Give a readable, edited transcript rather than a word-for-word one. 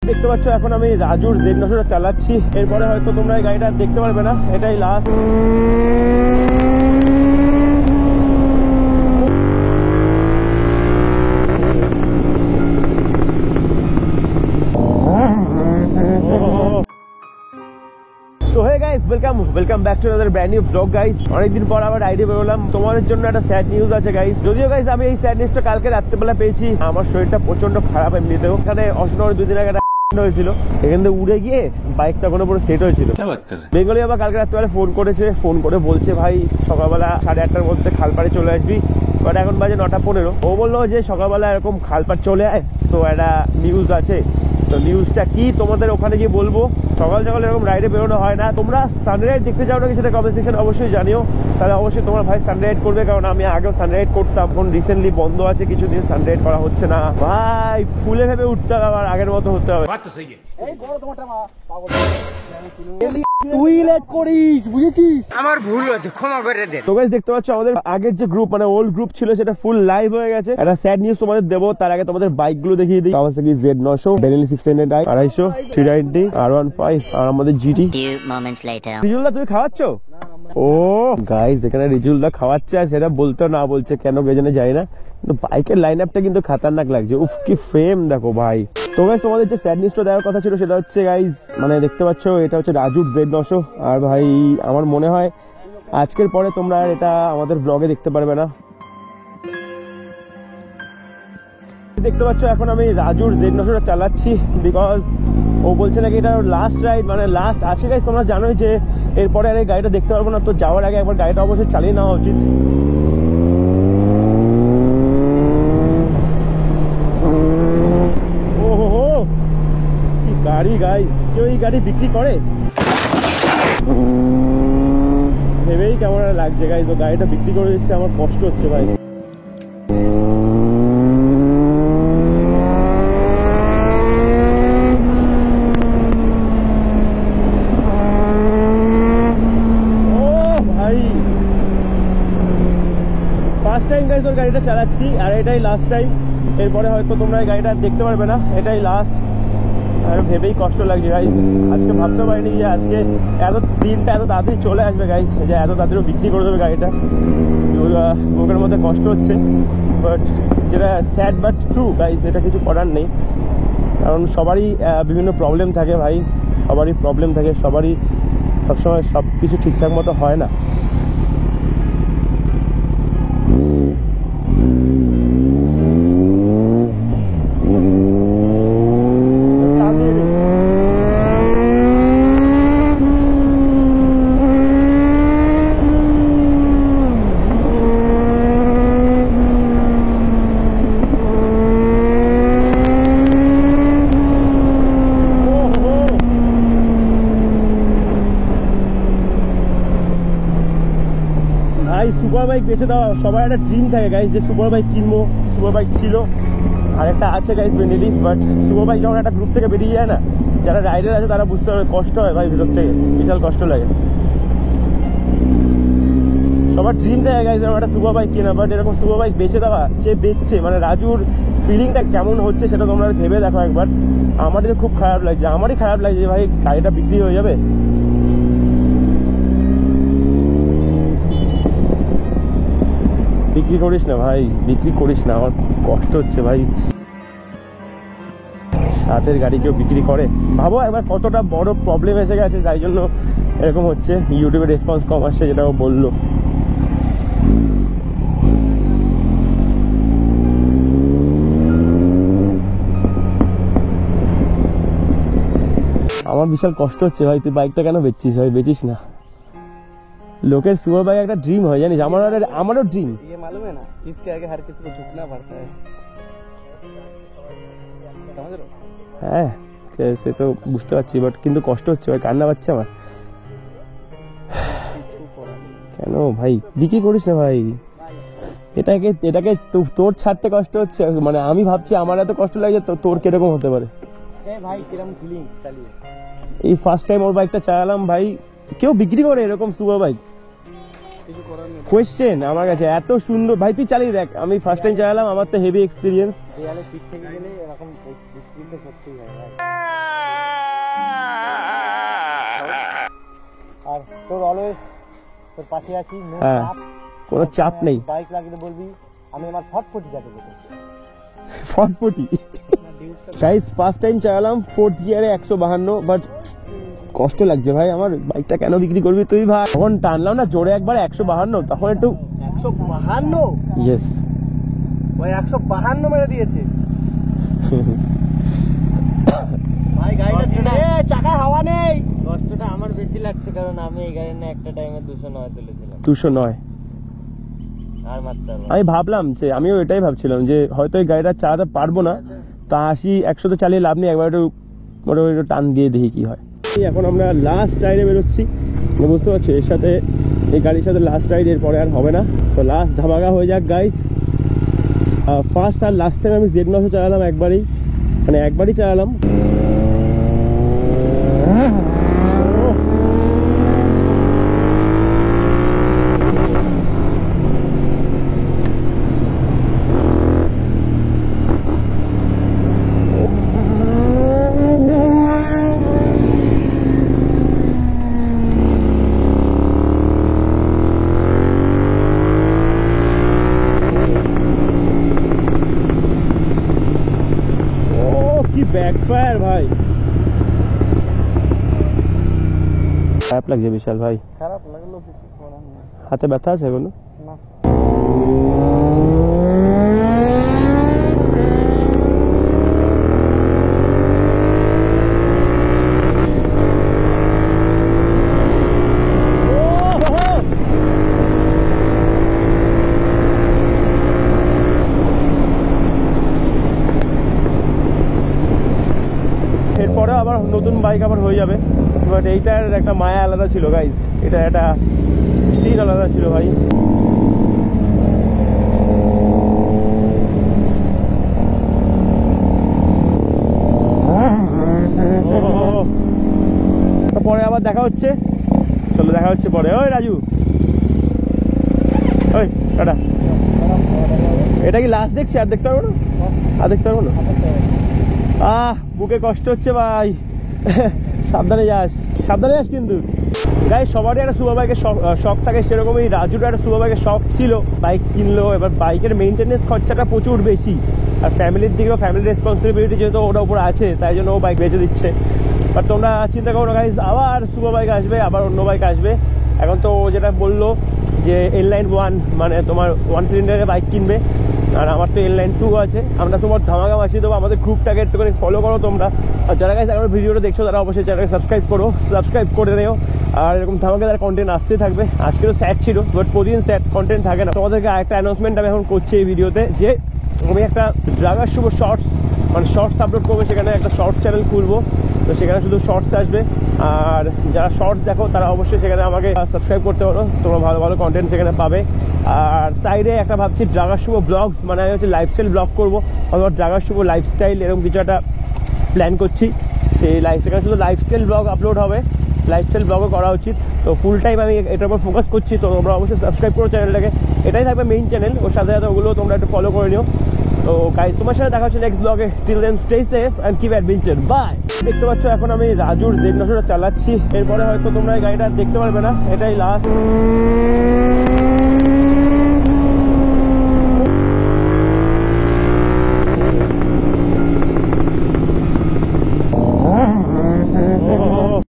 দেখতে পাচ্ছ এখন আমি রাজুর Z900 চালাচ্ছি, এরপরে হয়তো তোমরা এই গাড়িটা দেখতে পারবে না, এটাই last. So hey guys, welcome back to another brand new vlog guys. অনেকদিন পর আবার আইডি বেরোলাম। তোমাদের জন্য একটা স্যাড নিউজ আছে গাইস। যদিও গাইস আমি এই স্যাড নিউজটা কালকে রাত্রেবেলা পেয়েছি। আমার শরীরটা প্রচন্ড খারাপ এমনিতেও। এখানে অসুবিধা 2 দিন আগে হয়েছিল, এখান থেকে উড়ে গিয়ে বাইকটা কোনো পুরো সেট হয়েছিল। বেঙ্গলি আবার কালকে রাত্রেবেলা ফোন করেছে, ফোন করে বলছে ভাই সকালবেলা 8:30টার মধ্যে খালপাড়ে চলে আসবি। বাট এখন বাজে 9:15। ও বললো যে সকালবেলা এরকম খালপাড় চলে আয়, তো একটা নিউজ আছে। তো নিউজটা কি তোমাদের ওখানে গিয়ে বলবো। সকাল সকাল এরকম রাইডে বেরোনো হয় না। তোমরা সানরাইড দেখতে চাও নাকি সেটা কমেন্ট সেকশন অবশ্যই জানিও। তাহলে অবশ্যই তোমার ভাই সানরাইড করবে, কারণ আমি আগেও সানরাইড করতাম, এখন রিসেন্টলি বন্ধ আছে, কিছুদিন সানরাইড করা হচ্ছে না। ভাই ফুলে ভেবে উঠতে হবে, আবার আগের মতো হতে হবে। তুই লেট করিস, বুঝেছিস? আমার ভুল হয়েছে, ক্ষমা করে দে। তো গাইস দেখতে পাচ্ছ আমাদের আগের যে গ্রুপ মানে ওল্ড গ্রুপ ছিল সেটা ফুল লাইভ হয়ে গেছে। একটা স্যাড নিউজ তোমাদের দেবো, তার আগে তোমাদের বাইক গুলো দেখিয়ে দিই। Kawasaki Z900, Benelli 600i, 250, 390, R15 আর আমাদের GT। রিজুলদা তুমি খাওয়াচ্ছ? ও গাইস এখানে রিজুলদা খাওয়াচ্ছে, সেটা বলতে না বলছে কেন বেজনে যায় না, কিন্তু বাইকের লাইন আপটা কিন্তু খাতারনাক লাগছে। উফ কি ফ্রেম দেখো ভাই। তো গাইস তোমাদের যে স্যাড নিউজটা দেওয়ার কথা ছিল সেটা হচ্ছে গাইস মানে দেখতে পাচ্ছ এটা হচ্ছে রাজুর Z900। আর ভাই আমার মনে হয় আজকের পরে তোমরা এটা আমাদের ব্লগে দেখতে পারবে না। দেখতে পাচ্ছ এখন আমি রাজুর Z900 চালাচ্ছি, বিকজ ও বলছে নাকি এটা লাস্ট রাইড, মানে লাস্ট আছে গাইস। তোমরা জানোই যে এরপরে আর এই গাড়িটা দেখতে পারবো না, তো যাওয়ার আগে একবার গাড়িটা অবশ্যই চালিয়ে নেওয়া উচিত। গাড়ি গাইস, কেউ এই গাড়ি বিক্রি করে ভেবেই কেমন লাগছে গাইস। ও গাড়িটা বিক্রি করে দিচ্ছে, আমার কষ্ট হচ্ছে ভাই। ফার্স্ট টাইম গাইস ওর গাড়িটা চালাচ্ছি, আর এটাই লাস্ট টাইম। এরপরে হয়তো তোমরা এই গাড়িটা দেখতে পারবে না, এটাই লাস্ট। আর ভেবেই কষ্ট লাগছে গাইস। আজকে ভাবতে পারিনি যে আজকে এত দিনটা এত তাড়াতাড়ি চলে আসবে গাইস, যে এত তাড়াতাড়ি বিক্রি করে দেবে গাড়িটা। বুকের মধ্যে কষ্ট হচ্ছে, বাট যেটা স্যাড বাট ট্রু গাইস, এটা কিছু করার নেই। কারণ সবারই বিভিন্ন প্রবলেম থাকে ভাই, সবারই প্রবলেম থাকে, সবারই সবসময় সব কিছু ঠিকঠাক মতো হয় না। সুপার বাইক বেঁচে দেওয়া সবার একটা ড্রিম থাকে গাইস, যে সুপার বাইক কিনবো। সুপার বাইক ছিল, আর একটা আছে guys Benelli, but super bike যখন একটা গ্রুপ থেকে বেরিয়ে যায় না, যারা রাইডার আছে তারা বুঝতে পারবে কষ্ট হয় ভাই, ভিতর থেকে বিশাল কষ্ট লাগে। সবার ড্রিম থাকে গাইস এরকম একটা সুপার বাইক কেনা, বাট এরকম সুপার বাইক বেঁচে দেওয়া, যে বেচছে মানে রাজুর ফিলিংটা কেমন হচ্ছে সেটা তোমরা ভেবে দেখো একবার। আমারই তো খুব খারাপ লাগছে, আমারই খারাপ লাগছে যে ভাই গাড়িটা বিক্রি হয়ে যাবে। বিক্রি করিস না ভাই, বিক্রি করিস না, আমার খুব কষ্ট হচ্ছে ভাই। সাথের গাড়ি কেউ বিক্রি করে? ভাবো একবার কতটা বড় প্রবলেম এসে গেছে, তাই জন্য এরকম হচ্ছে। ইউটিউবে রেসপন্স কম আসছে, যেটা ও বললো। আমার বিশাল কষ্ট হচ্ছে ভাই, তুই বাইকটা কেন বেচছিস ভাই? বেচিস না। লোকের সুপার বাইক একটা ড্রিম হয় জানিস, আমারও ড্রিম। হ্যাঁ সে তো বুঝতে পারছি, বাট কিন্তু কষ্ট হচ্ছে ভাই, কান্না পাচ্ছে আমার। কেন ভাই বিক্রি করিস না ভাই, এটাকে তোর ছাড়তে কষ্ট হচ্ছে, মানে আমি ভাবছি আমার এত কষ্ট লাগে, তোর কিরকম হতে পারে ভাই? কিরকম ফিলিং? এই ফার্স্ট টাইম ওর বাইকটা চালালাম ভাই। কেউ বিক্রি করে এরকম সুপার বাইক? কোয়েশ্চেন আমার কাছে এত সুন্দর ভাই, তুই চালিয়ে দেখ। আমি ফার্স্ট টাইম চালালাম, আমার তো হেভি এক্সপিরিয়েন্স। তোর অলওয়েজ তোর পাশে আছি, হ্যাঁ, কোনো চাপ নেই। বাইক লাগিয়ে বলবি আমি আমার ফটফটি যাতে ফটফটি গাইস, ফার্স্ট টাইম চালালাম 4th গিয়ারে 152, বাট কষ্ট লাগছে ভাই আমার। বাইকটা কেন বিক্রি করবি তুই ভাই? তখন টানলাম না জোরে একবার 152, তখন একটু 152 ইয়েস ওই 152 মেরে দিয়েছে ভাই। গাড়িটা ছেড়ে চাকা হাওয়া নেই। কষ্টটা আমার বেশি লাগছে কারণ আমি এই গাড়ি নিয়ে একটা টাইমে 209 তুলেছিলাম। 209 আর মাত্র আমি ভাবলাম যে, আমিও এটাই ভাবছিলাম যে হয়তো এই গাড়িটা চালাতে পারবো না, তা 80-100 তো চালিয়ে লাভ নেই, একবার একটু মোটামুটি একটু টান দিয়ে দেখি কি হয়। এখন আমরা লাস্ট রাইডে বেরোচ্ছি, বুঝতে পারছো, এর সাথে এই গাড়ির সাথে লাস্ট রাইড, এরপরে আর হবে না। তো লাস্ট ধামাকা হয়ে যাক গাইস। ফার্স্ট আর লাস্ট টাইম আমি Z9 চালালাম একবারই, মানে একবারই চালালাম। ব্যাকফায়ার ভাই, খারাপ লাগছে বিশাল ভাই। খারাপ লাগলো, কিছু করার নেই। হাতে ব্যথা আছে এখনো? না। এরপরে আবার নতুন বাইক আবার হয়ে যাবে, বাট এইটার একটা মায়া আলাদা ছিল গাইজ, এটা একটা সিন আলাদা ছিল ভাই। পরে আবার দেখা হচ্ছে, চলো দেখা হচ্ছে পরে। ওই রাজু, ওই টাটা। এটা কি লাস্ট দেখছি? আর দেখতে পারবো না, আর দেখতে পারবো না। বুকে কষ্ট হচ্ছে ভাই। সাবধানে যাস, সাবধানে যাস কিন্তু। গাইস, সবারই একটা সুপার বাইকের শখ থাকে, সেরকমই রাজুর একটা সুপার বাইকের শখ ছিল, বাইক কিনলো। এবার বাইকের মেইনটেনেন্স খরচাটা প্রচুর বেশি, আর ফ্যামিলির দিকেও ফ্যামিলির রেসপন্সিবিলিটি যেহেতু ওটা উপর আছে, তাই জন্য ও বাইক বেঁচে দিচ্ছে। বাট তোমরা চিন্তা করো না গাইস, আবার সুপার বাইক আসবে, আবার অন্য বাইক আসবে। এখন তো যেটা বললো যে N-Line 1, মানে তোমার 1 সিলিন্ডারের বাইক কিনবে, আর আমার তো N-Line 2 আছে। আমরা তোমার ধামাকা বাঁচিয়ে দেবো, আমাদের গ্রুপটাকে একটুখানি ফলো করো তোমরা। আর যারা গাইস এখন ভিডিওটা দেখছো তারা অবশ্যই চ্যানেলকে সাবস্ক্রাইব করে নিও। আর এরকম ধামাকাদার কন্টেন্ট আসতে থাকবে। আজকেরও স্যাট ছিল, বাট প্রতিদিন স্যাট কন্টেন্ট থাকে না। তোমাদেরকে একটা অ্যানাউন্সমেন্ট আমি এখন করছি এই ভিডিওতে, যে আমি একটা ড্রাইভার শুভ শর্টস, মানে শর্টস আপলোড করবো, সেখানে একটা শর্টস চ্যানেল খুলবো। তো সেখানে শুধু শর্টস আসবে, আর যারা শর্টস দেখো তারা অবশ্যই সেখানে আমাকে সাবস্ক্রাইব করতে পারো, তোমরা ভালো ভালো কন্টেন্ট সেখানে পাবে। আর সাইডে একটা ভাবছি ড্রাইভার শুভ ব্লগস, মানে আমি হচ্ছে লাইফস্টাইল ব্লগ করবো, অথবা ড্রাইভার শুভ লাইফস্টাইল, এরকম কিছু একটা প্ল্যান করছি। সেই সেখানে শুধু লাইফস্টাইল ব্লগ আপলোড হবে, লাইফস্টাইল ব্লগও করা উচিত। তো ফুল টাইম আমি এটার উপর ফোকাস করছি, তো তোমরা অবশ্যই সাবস্ক্রাইব করো চ্যানেলটাকে, এটাই থাকবে মেইন চ্যানেল। ওর সাথে সাথে ওগুলো তোমরা একটু ফলো করে নিও। তো গাইস, তোমার সাথে দেখা হচ্ছে নেক্সট ব্লগে। Till then stay safe and keep adventure, bye. দেখতে পাচ্ছ এখন আমি রাজুর Z9 চালাচ্ছি, এরপরে হয়তো তোমরা এই গাড়িটা দেখতে পারবে না, এটাই লাস্ট।